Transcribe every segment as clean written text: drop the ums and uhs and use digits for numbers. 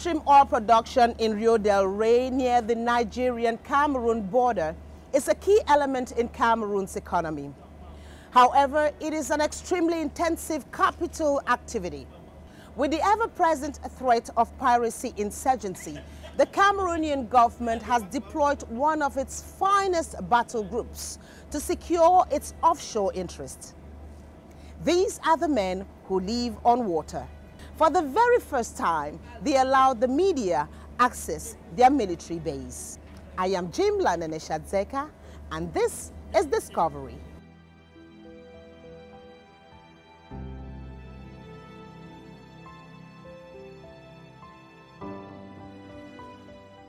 Upstream oil production in Rio del Rey near the Nigerian-Cameroon border is a key element in Cameroon's economy. However, it is an extremely intensive capital activity. With the ever-present threat of piracy insurgency, the Cameroonian government has deployed one of its finest battle groups to secure its offshore interests. These are the men who live on water. For the very first time, they allowed the media access their military base. I am Jimla Neneshadzeka, and this is Discovery.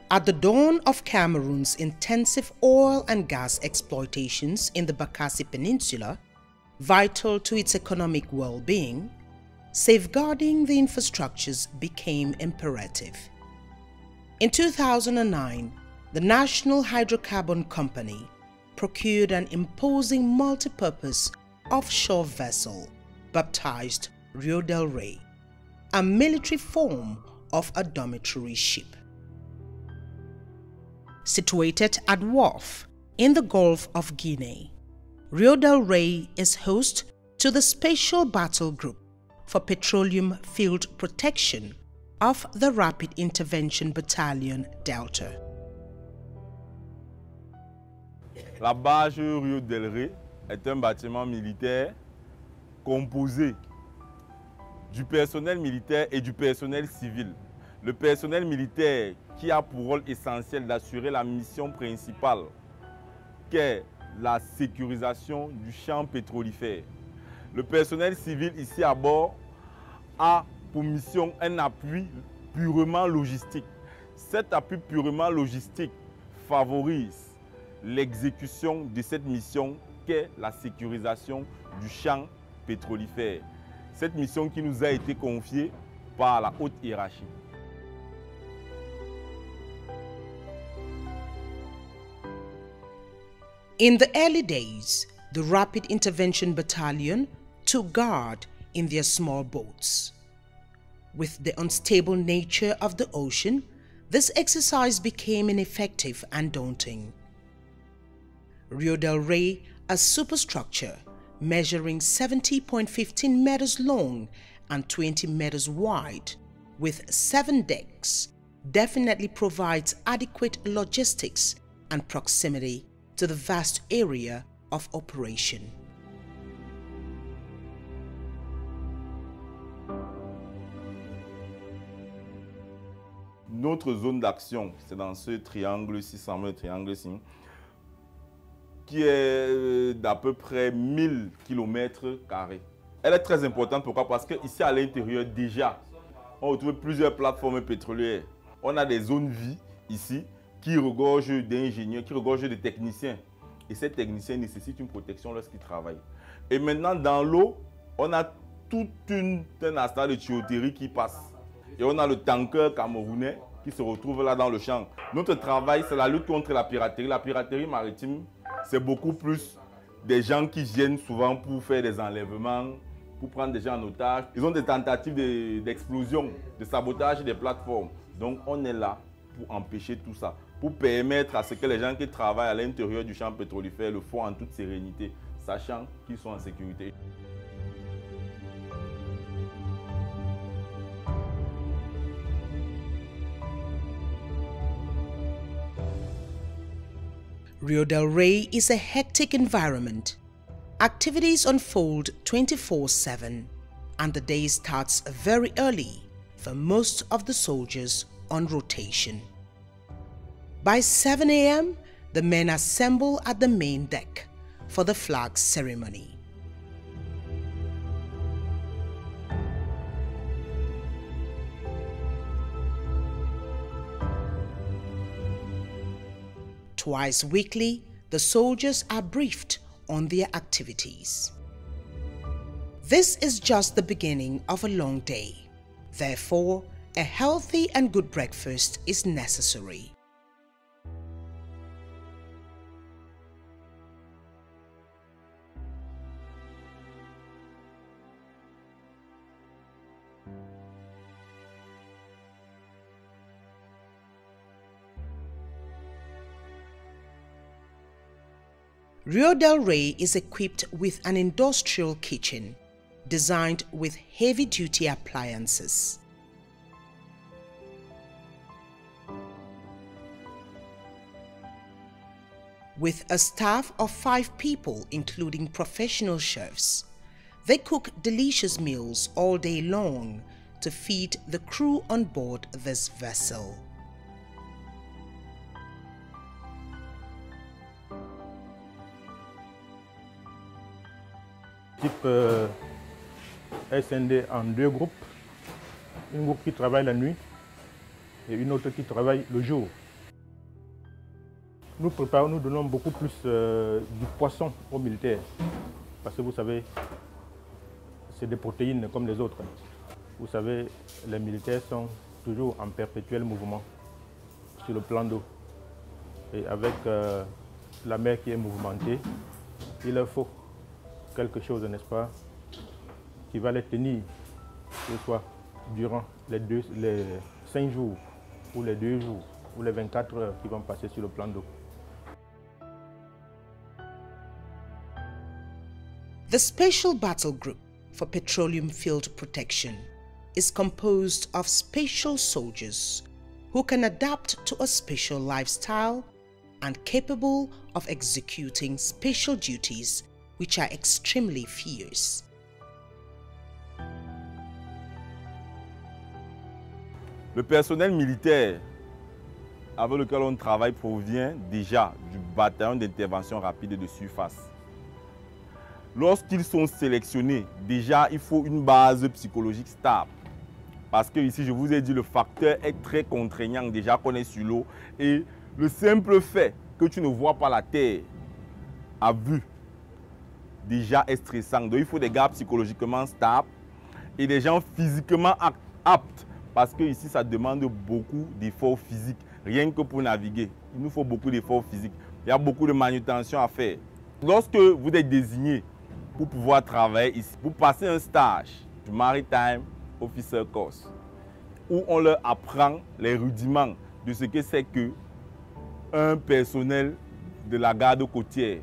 At the dawn of Cameroon's intensive oil and gas exploitations in the Bakassi Peninsula, vital to its economic well-being, safeguarding the infrastructures became imperative. In 2009, the National Hydrocarbon Company procured an imposing multi-purpose offshore vessel baptized Rio del Rey, a military form of a dormitory ship. Situated at Wharf in the Gulf of Guinea, Rio del Rey is host to the Special Battle Group for Petroleum Field Protection of the Rapid Intervention Battalion Delta. La base Rio del Rey est un bâtiment militaire composé du personnel militaire et du personnel civil. Le personnel militaire qui a pour rôle essentiel d'assurer la mission principale qu'est la sécurisation du champ pétrolifère. Le personnel civil ici à bord a pour mission un appui purement logistique. Cet appui purement logistique favorise l'exécution de cette mission qu'est la sécurisation du champ pétrolifère. Cette mission qui nous a été confiée par la haute hiérarchie. In the early days, the Rapid Intervention Battalion took guard in their small boats. With the unstable nature of the ocean, this exercise became ineffective and daunting. Rio del Rey, a superstructure measuring 70.15 meters long and 20 meters wide, with 7 decks, definitely provides adequate logistics and proximity to the vast area of operation. Notre zone d'action, c'est dans ce triangle 600 triangle-ci, qui est d'à peu près 1000 km². Elle est très importante, pourquoi? Parce qu'ici à l'intérieur, déjà, on retrouve plusieurs plateformes pétrolières. On a des zones vie ici, qui regorgent d'ingénieurs, qui regorgent de techniciens. Et ces techniciens nécessitent une protection lorsqu'ils travaillent. Et maintenant, dans l'eau, on a tout un install de tuyauterie qui passe. Et on a le tanker camerounais qui se retrouve là dans le champ. Notre travail, c'est la lutte contre la piraterie. La piraterie maritime, c'est beaucoup plus des gens qui viennent souvent pour faire des enlèvements, pour prendre des gens en otage. Ils ont des tentatives d'explosion, de sabotage des plateformes. Donc, on est là pour empêcher tout ça, pour permettre à ce que les gens qui travaillent à l'intérieur du champ pétrolifère le font en toute sérénité, sachant qu'ils sont en sécurité. Rio del Rey is a hectic environment. Activities unfold 24/7, and the day starts very early for most of the soldiers on rotation. By 7 a.m., the men assemble at the main deck for the flag ceremony. Twice weekly, the soldiers are briefed on their activities. This is just the beginning of a long day. Therefore, a healthy and good breakfast is necessary. Rio Del Rey is equipped with an industrial kitchen designed with heavy-duty appliances. With a staff of 5 people, including professional chefs, they cook delicious meals all day long to feed the crew on board this vessel. Type est scindé en 2 groupes. Un groupe qui travaille la nuit et une autre qui travaille le jour. Nous préparons, nous donnons beaucoup plus du poisson aux militaires. Parce que vous savez, c'est des protéines comme les autres. Vous savez, les militaires sont toujours en perpétuel mouvement sur le plan d'eau. Et avec la mer qui est mouvementée, il leur faut quelque chose, n'est-ce pas, qui va les tenir, que ce soit durant les 5 jours, ou les 2 jours, ou les 24 heures qui vont passer sur le plan d'eau. The Special Battle Group for Petroleum Field Protection is composed of special soldiers who can adapt to a special lifestyle and capable of executing special duties which are extremely fierce. Le personnel militaire avec lequel on travaille provient déjà du bataillon d'intervention rapide de surface. Lorsqu'ils sont sélectionnés, déjà il faut une base psychologique stable. Parce que ici, je vous ai dit, le facteur est très contraignant déjà qu'on est sur l'eau. Et le simple fait que tu ne vois pas la terre à vue, déjà est stressant. Donc il faut des gars psychologiquement stables et des gens physiquement aptes. Parce que ici, ça demande beaucoup d'efforts physiques. Rien que pour naviguer, il nous faut beaucoup d'efforts physiques. Il y a beaucoup de manutention à faire. Lorsque vous êtes désigné pour pouvoir travailler ici, pour passer un stage du Maritime Officer Course, où on leur apprend les rudiments de ce que c'est que un personnel de la garde côtière.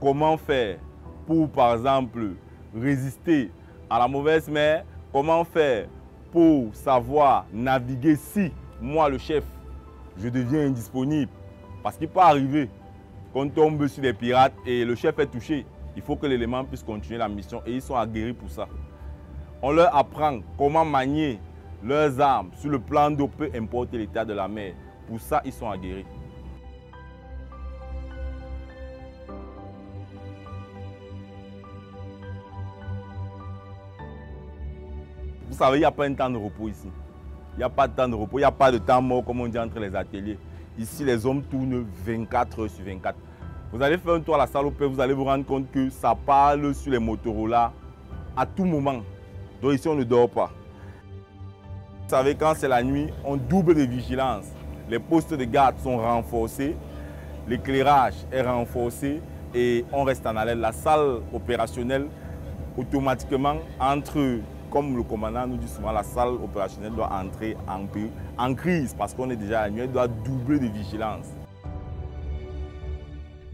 Comment faire pour, par exemple, résister à la mauvaise mer? Comment faire pour savoir naviguer si, moi le chef, je deviens indisponible? Parce qu'il peut arriver qu'on tombe sur des pirates et le chef est touché. Il faut que l'élément puisse continuer la mission et ils sont aguerris pour ça. On leur apprend comment manier leurs armes sur le plan d'eau, peu importe l'état de la mer. Pour ça, ils sont aguerris. Vous savez, il n'y a pas un temps de repos ici. Il n'y a pas de temps de repos, il n'y a pas de temps mort comme on dit entre les ateliers. Ici, les hommes tournent 24 heures sur 24. Vous allez faire un tour à la salle au paix, vous allez vous rendre compte que ça parle sur les Motorola à tout moment. Donc ici, on ne dort pas. Vous savez, quand c'est la nuit, on double de vigilance. Les postes de garde sont renforcés, l'éclairage est renforcé et on reste en alerte. La salle opérationnelle, automatiquement, entre, comme le commandant nous dit souvent, la salle opérationnelle doit entrer en crise parce qu'on est déjà à la nuit, elle doit doubler de vigilance.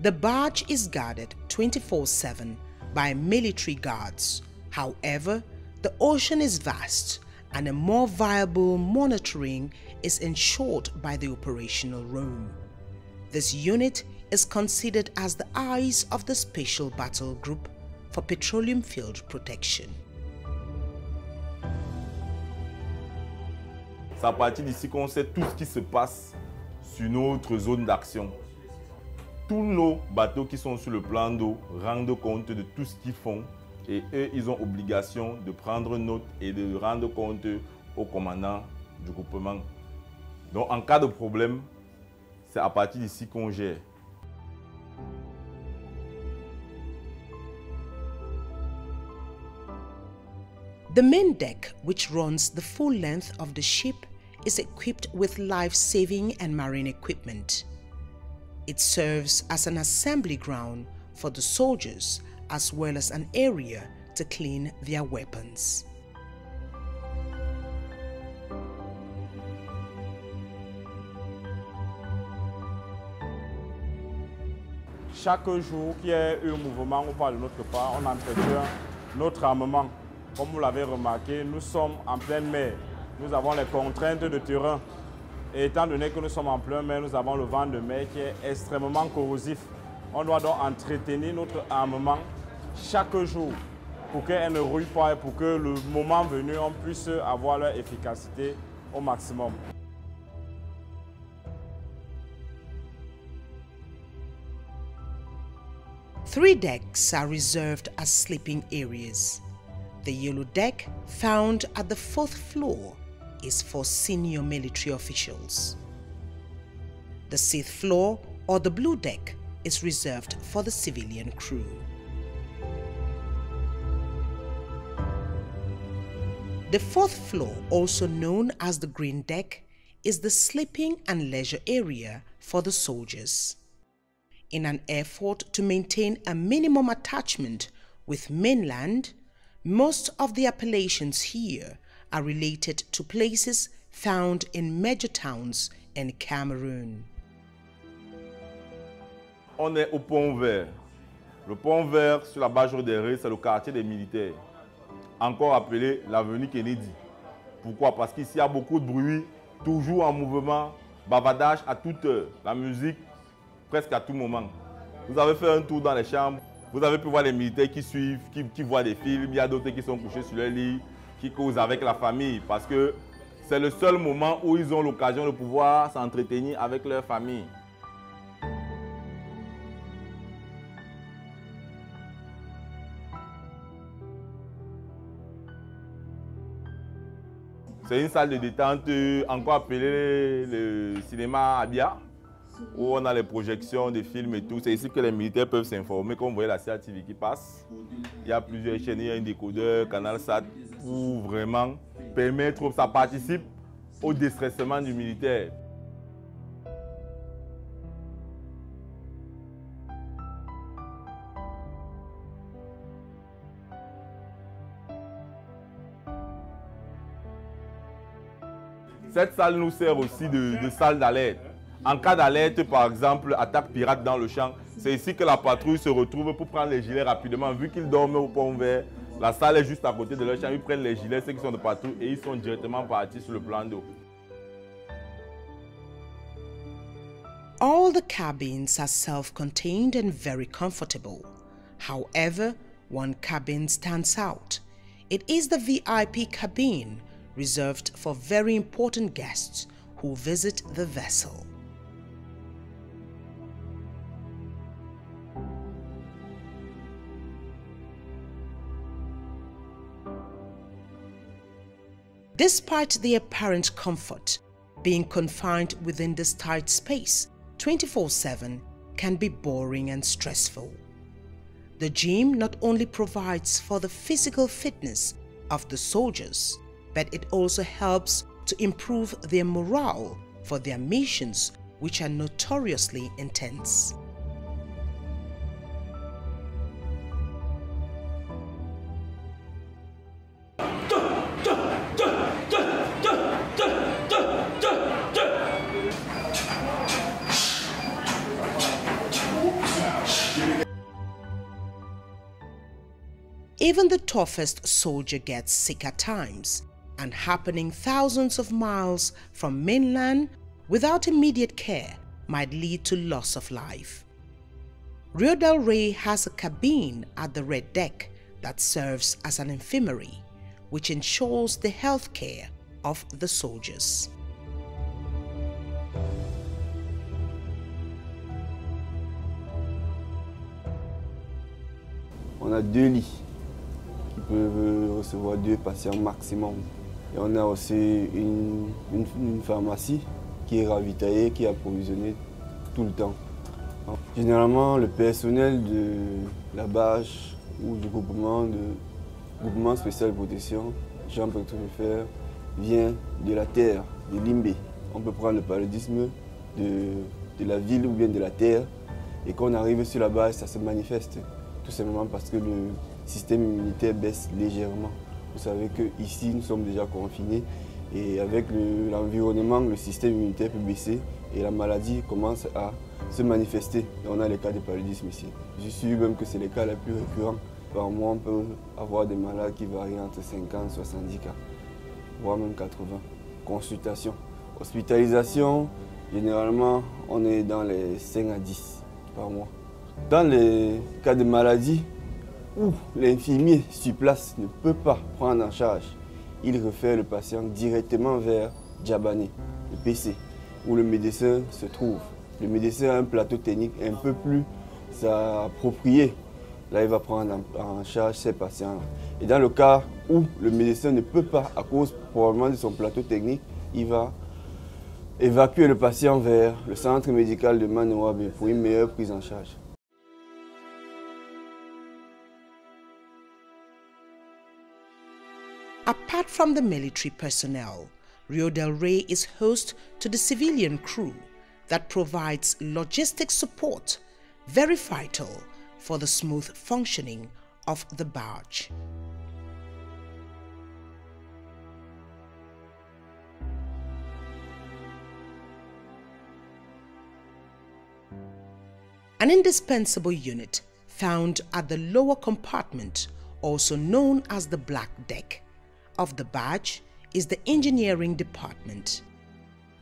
The barge is guarded 24/7 by military guards. However, the ocean is vast and a more viable monitoring is ensured by the operational room. This unit is considered as the eyes of the Special Battle Group for Petroleum Field Protection. C'est à partir d'ici qu'on sait tout ce qui se passe sur notre zone d'action. Tous nos bateaux qui sont sur le plan d'eau rendent compte de tout ce qu'ils font et eux, ils ont obligation de prendre note et de rendre compte au commandant du groupement. Donc, en cas de problème, c'est à partir d'ici qu'on gère. The main deck, which runs the full length of the ship, is equipped with life-saving and marine equipment. It serves as an assembly ground for the soldiers as well as an area to clean their weapons. chaque jour qu'il y ait un mouvement ou pas de notre part, on entretient notre armement. Comme vous l'avez remarqué, nous sommes en pleine mer. Nous avons les contraintes de terrain. Et étant donné que nous sommes en pleine mer, nous avons le vent de mer qui est extrêmement corrosif. On doit donc entretenir notre armement chaque jour pour qu'elle ne rouille pas et pour que le moment venu, on puisse avoir leur efficacité au maximum. Three decks are reserved as sleeping areas. The yellow deck, found at the 4th floor, is for senior military officials. The 6th floor, or the blue deck, is reserved for the civilian crew. The 4th floor, also known as the green deck, is the sleeping and leisure area for the soldiers. In an effort to maintain a minimum attachment with mainland, most of the appellations here are related to places found in major towns in Cameroon. On est au Pont Vert. Le Pont Vert, sur la base des Ré, c'est le quartier des militaires, encore appelé l'avenue Kennedy. Pourquoi? Parce qu'ici, il y a beaucoup de bruit, toujours en mouvement, bavardage à toute heure, la musique presque à tout moment. Vous avez fait un tour dans les chambres, vous avez pu voir les militaires qui suivent, qui voient des films, il y a d'autres qui sont couchés sur leur lit, qui causent avec la famille, parce que c'est le seul moment où ils ont l'occasion de pouvoir s'entretenir avec leur famille. C'est une salle de détente, encore appelée le cinéma Abia, où on a les projections de films et tout. C'est ici que les militaires peuvent s'informer. Comme vous voyez la CATV qui passe, il y a plusieurs chaînes, il y a un décodeur, Canal Sat, pour vraiment permettre, ça participe au déstressement du militaire. Cette salle nous sert aussi de salle d'alerte. En cas d'alerte, par exemple, attaque pirate dans le champ, c'est ici que la patrouille se retrouve pour prendre les gilets rapidement. Vu qu'ils dorment au Pont Vert, la salle est juste à côté de leur champ. Ils prennent les gilets, ceux qui sont de patrouille, et ils sont directement partis sur le plan d'eau. All the cabins are self-contained and very comfortable. However, one cabin stands out. It is the VIP cabin, reserved for very important guests who visit the vessel. Despite the apparent comfort, being confined within this tight space 24/7 can be boring and stressful. The gym not only provides for the physical fitness of the soldiers, but it also helps to improve their morale for their missions, which are notoriously intense. Even the toughest soldier gets sick at times, and happening thousands of miles from mainland without immediate care might lead to loss of life. Rio Del Rey has a cabin at the red deck that serves as an infirmary, which ensures the health care of the soldiers. On a 2 lits qui peuvent recevoir 2 patients maximum. Et on a aussi une pharmacie qui est ravitaillée, qui est approvisionnée tout le temps. Généralement, le personnel de la bâche ou du groupement spécial de protection, Jean Pétrolifère, vient de la terre, de Limbé. On peut prendre le paludisme de la ville ou bien de la terre. Et quand on arrive sur la base, ça se manifeste. Tout simplement parce que le système immunitaire baisse légèrement. Vous savez qu'ici, nous sommes déjà confinés et avec l'environnement, le système immunitaire peut baisser et la maladie commence à se manifester. Et on a les cas de paludisme ici. Je suis même que c'est les cas les plus récurrents. Par mois, on peut avoir des malades qui varient entre 50 et 70 cas, voire même 80. Consultation. Hospitalisation, généralement, on est dans les 5 à 10 par mois. Dans les cas de maladie où l'infirmier sur place ne peut pas prendre en charge, il réfère le patient directement vers Djabani, le PC, où le médecin se trouve. Le médecin a un plateau technique un peu plus approprié. Là, il va prendre en charge ces patients. Et dans le cas où le médecin ne peut pas, à cause probablement de son plateau technique, il va évacuer le patient vers le centre médical de Manouabe pour une meilleure prise en charge. Apart from the military personnel, Rio Del Rey is host to the civilian crew that provides logistic support, very vital for the smooth functioning of the barge. An indispensable unit found at the lower compartment, also known as the black deck, of the barge is the engineering department.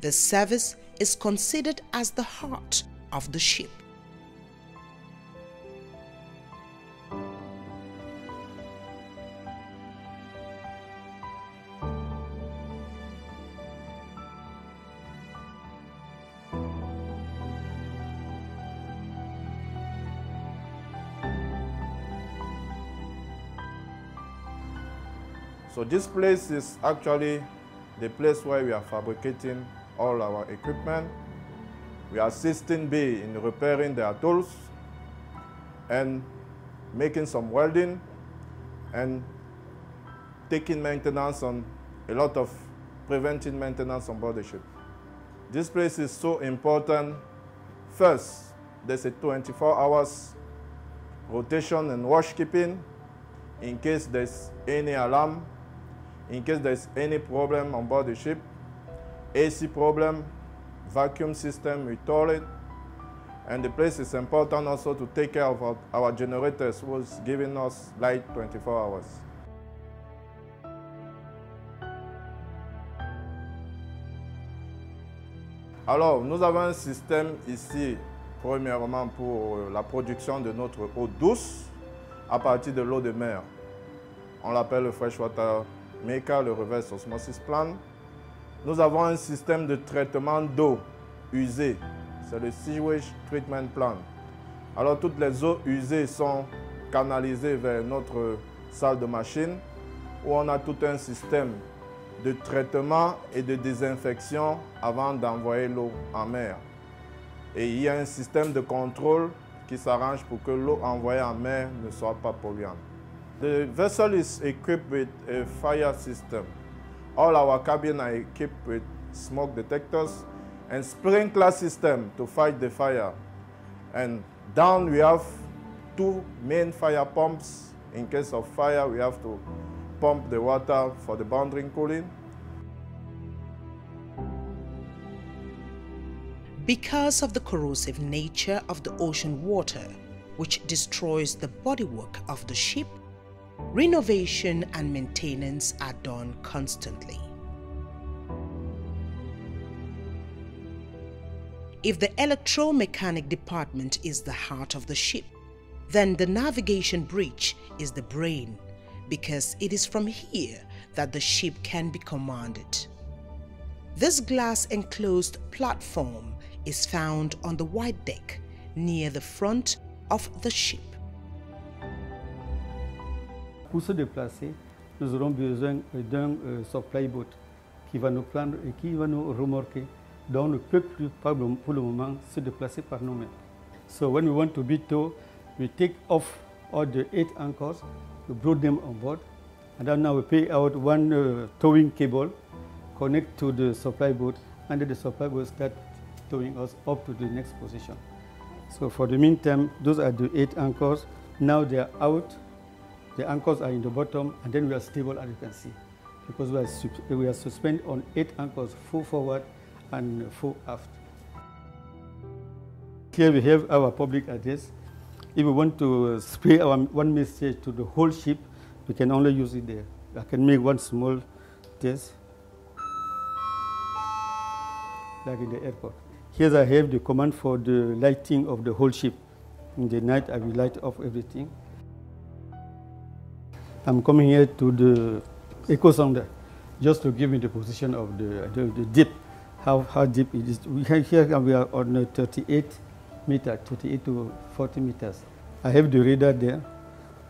This service is considered as the heart of the ship. So this place is actually the place where we are fabricating all our equipment. We are assisting B in repairing their tools and making some welding and taking maintenance on a lot of preventive maintenance on board the ship. This place is so important. First, there's a 24 hours rotation and wash keeping in case there's any alarm, in case there's any problem on board the ship, AC problem, vacuum system, we toilet. And the place is important also to take care of our generators, who's giving us light 24 hours. Alors, nous avons un système ici, premièrement pour la production de notre eau douce à partir de l'eau de mer. On l'appelle le freshwater maker, le reverse osmosis plant. Nous avons un système de traitement d'eau usée, c'est le sewage treatment plant. Alors toutes les eaux usées sont canalisées vers notre salle de machine où on a tout un système de traitement et de désinfection avant d'envoyer l'eau en mer. Et il y a un système de contrôle qui s'arrange pour que l'eau envoyée en mer ne soit pas polluante. The vessel is equipped with a fire system. All our cabins are equipped with smoke detectors and sprinkler system to fight the fire. And down we have 2 main fire pumps. In case of fire, we have to pump the water for the boundary cooling. Because of the corrosive nature of the ocean water, which destroys the bodywork of the ship, renovation and maintenance are done constantly. If the electromechanic department is the heart of the ship, then the navigation bridge is the brain, because it is from here that the ship can be commanded. This glass-enclosed platform is found on the white deck near the front of the ship. Pour se déplacer, nous aurons besoin d'un supply boat qui va nous prendre et qui va nous remorquer. Donc, on ne peut plus pour le moment se déplacer par nous-mêmes. So when we want to be towed, we take off all the 8 anchors, we brought them on board, and then now we pay out one towing cable, connect to the supply boat, and then the supply boat start towing us up to the next position. So for the meantime, those are the 8 anchors. Now they are out. The anchors are in the bottom, and then we are stable, as you can see, because we are suspended on 8 anchors, full forward and full aft. Here we have our public address. If we want to spray our one message to the whole ship, we can only use it there. I can make one small test, like in the airport. Here I have the command for the lighting of the whole ship. In the night, I will light off everything. I'm coming here to the echo sounder, just to give me the position of the dip, how deep it is. Here we are on 38 meters, 38 to 40 meters. I have the radar there.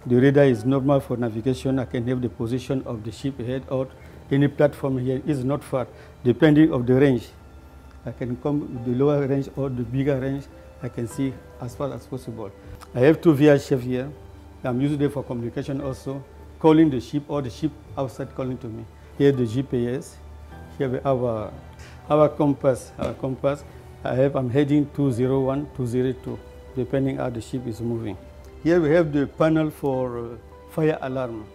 The radar is normal for navigation. I can have the position of the ship head out. Any platform here is not far, depending on the range. I can come with the lower range or the bigger range. I can see as far as possible. I have two VHF here. I'm using them for communication also, calling the ship or the ship outside calling to me. Here the GPS. Here we have our compass. I'm heading 201, 202, depending how the ship is moving. Here we have the panel for fire alarm.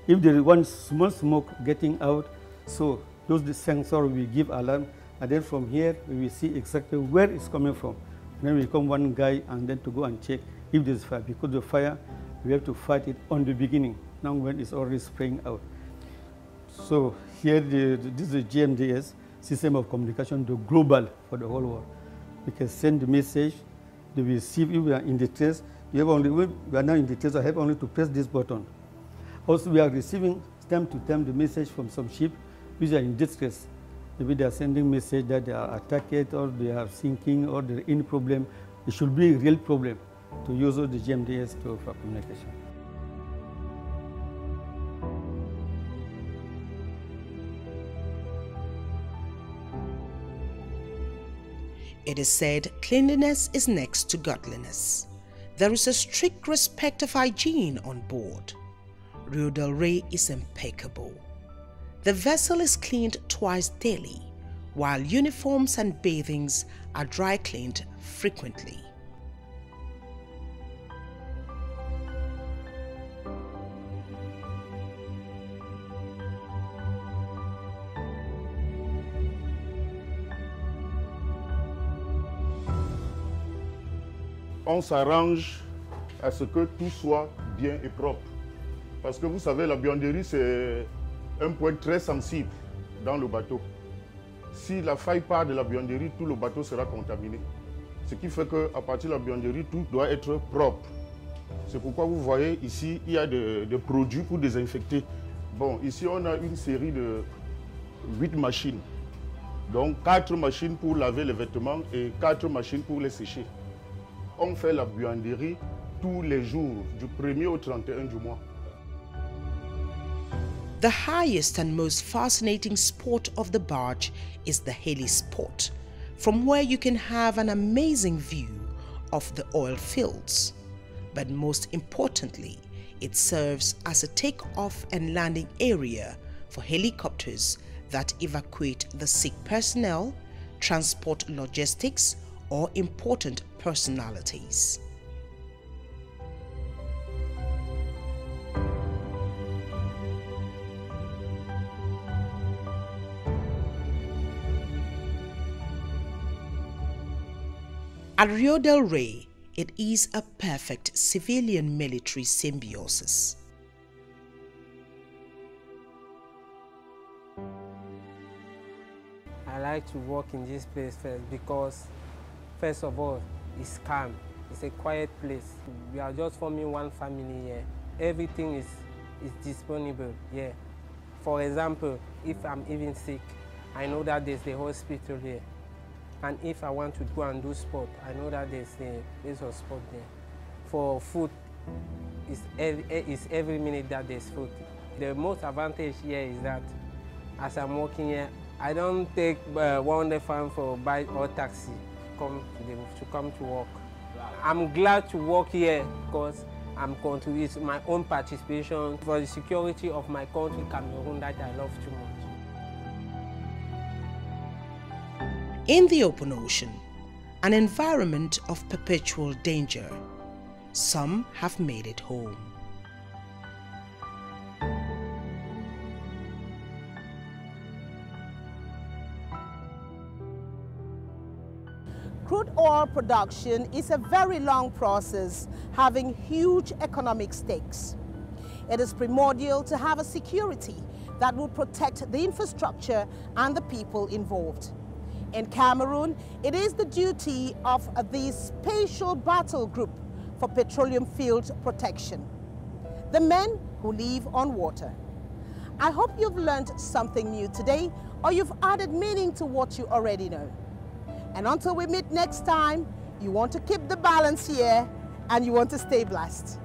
If there is one small smoke getting out, so those the sensor will give alarm, and then from here we will see exactly where it's coming from. And then we come one guy and then to go and check if there's fire. Because the fire, we have to fight it on the beginning, now when it's already spraying out. So here this is the GMDS, system of communication, the global for the whole world. We can send the message, they will see if we are in distress. We are now in distress, I have only to press this button. Also, we are receiving time to time the message from some ship which are in distress. Maybe they are sending message that they are attacked or they are sinking or they're in problem. It should be a real problem to use the GMDS for communication. It is said cleanliness is next to godliness. There is a strict respect of hygiene on board. Rio Del Rey is impeccable. The vessel is cleaned twice daily, while uniforms and bathings are dry cleaned frequently. On s'arrange à ce que tout soit bien et propre. Parce que vous savez, la buanderie, c'est un point très sensible dans le bateau. Si la faille part de la buanderie, tout le bateau sera contaminé. Ce qui fait qu'à partir de la buanderie, tout doit être propre. C'est pourquoi vous voyez ici, il y a des produits pour désinfecter. Bon, ici, on a une série de 8 machines. Donc, 4 machines pour laver les vêtements et 4 machines pour les sécher. On fait la buanderie tous les jours, du 1er au 31 du mois. The highest and most fascinating spot of the barge is the heli spot, from where you can have an amazing view of the oil fields. But most importantly, it serves as a take-off and landing area for helicopters that evacuate the sick personnel, transport logistics, or important personalities. At Rio Del Rey, it is a perfect civilian-military symbiosis. I like to work in this place first because, first of all, it's calm. It's a quiet place. We are just forming one family here. Everything is disponible here. For example, if I'm even sick, I know that there's the hospital here. And if I want to go and do sport, I know that there's a place of sport there. For food, it's every minute that there's food. The most advantage here is that as I'm working here, I don't take 100 francs for bike or taxi to come to work. I'm glad to work here because I'm contributing my own participation for the security of my country, Cameroon, that I love too much. In the open ocean, an environment of perpetual danger, some have made it home. Crude oil oil production is a very long process, having huge economic stakes. It is primordial to have a security that will protect the infrastructure and the people involved. In Cameroon, it is the duty of the Special Battle Group for Petroleum Field Protection, the men who live on water. I hope you've learned something new today, or you've added meaning to what you already know. And until we meet next time, you want to keep the balance here and you want to stay blessed.